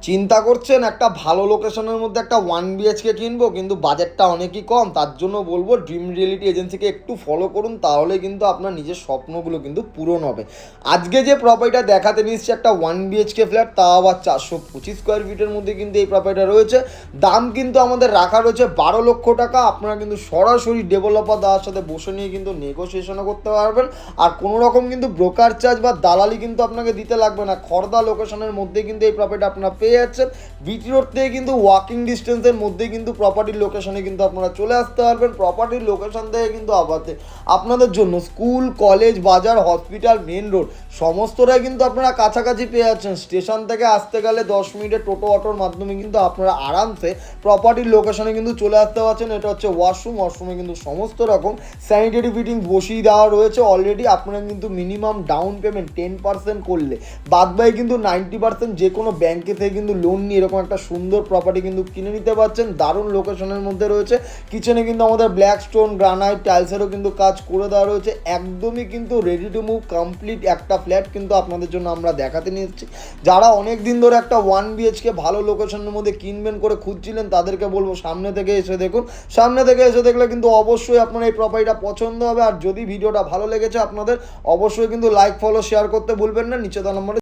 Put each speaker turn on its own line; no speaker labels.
চিন্তা করছেন একটা ভালো লোকেশনের মধ্যে একটা 1 BHK কিনবো, কিন্তু বাজেটটা অনেকই কম, তার জন্য বলবো ড্রিম রিয়েলিটি এজেন্সিকে একটু ফলো করুন, তাহলে কিন্তু আপনার নিজের স্বপ্নগুলো কিন্তু পূরণ হবে। আজকে যে প্রপার্টিটা দেখাতে নিচ্ছি একটা 1 BHK ফ্ল্যাট, তা আবার 425 স্কোয়ার ফিটের মধ্যে কিন্তু এই প্রপার্টিটা রয়েছে। দাম কিন্তু আমাদের রাখা রয়েছে 12 লক্ষ টাকা। আপনারা কিন্তু সরাসরি ডেভেলপার দাদার সাথে বসে নিয়ে কিন্তু নেগোসিয়েশনও করতে পারবেন। আর কোনো রকম কিন্তু ব্রোকার চার্জ বা দালালি কিন্তু আপনাকে দিতে লাগবে না। খড়দা লোকেশনের মধ্যে কিন্তু এই প্রপার্টি আপনারা পেয়ে যাচ্ছেন। বিটি রোড থেকে কিন্তু ওয়াকিং ডিস্টেন্সের মধ্যে কিন্তু প্রপার্টির লোকেশনে কিন্তু আপনারা চলে আসতে পারবেন। প্রপার্টির লোকেশন থেকে কিন্তু আপনাদের জন্য স্কুল, কলেজ, বাজার, হসপিটাল, মেন রোড সমস্তটাই কিন্তু আপনারা কাছাকাছি পেয়ে যাচ্ছেন। স্টেশন থেকে আসতে গেলে 10 মিনিটের টোটো অটোর মাধ্যমে কিন্তু আপনারা আরামসে প্রপার্টির লোকেশনে কিন্তু চলে আসতে পারছেন। এটা হচ্ছে ওয়াশরুমে কিন্তু সমস্ত রকম স্যানিটারি ফিটিংস বসিয়ে দেওয়া রয়েছে অলরেডি। আপনারা কিন্তু মিনিমাম ডাউন পেমেন্ট 10% করলে বাদবাকি কিন্তু 90% যে কোনো ব্যাংকে থেকে কিন্তু লোন নিয়ে এরকম একটা সুন্দর প্রপার্টি কিন্তু কিনে নিতে পারছেন। দারুণ লোকেশনের মধ্যে রয়েছে। কিচেনে কিন্তু আমাদের ব্ল্যাক স্টোন, গ্রানাইট, টাইলসেরও কিন্তু কাজ করে দেওয়া রয়েছে। একদমই কিন্তু রেডি টু মুভ কমপ্লিট একটা ফ্ল্যাট কিন্তু আপনাদের জন্য আমরা দেখাতে নিয়ে এসেছি। যারা অনেক দিন ধরে একটা 1 BHK ভালো লোকেশনের মধ্যে কিনবেন করে খুঁজছিলেন, তাদেরকে বলবো সামনে থেকে এসে দেখুন। সামনে থেকে এসে দেখলে কিন্তু অবশ্যই আপনার এই প্রপার্টিটা পছন্দ হবে। আর যদি ভিডিওটা ভালো লেগেছে আপনাদের, অবশ্যই কিন্তু লাইক, ফলো, শেয়ার করতে ভুলবেন না। নিচে দেওয়া নম্বরে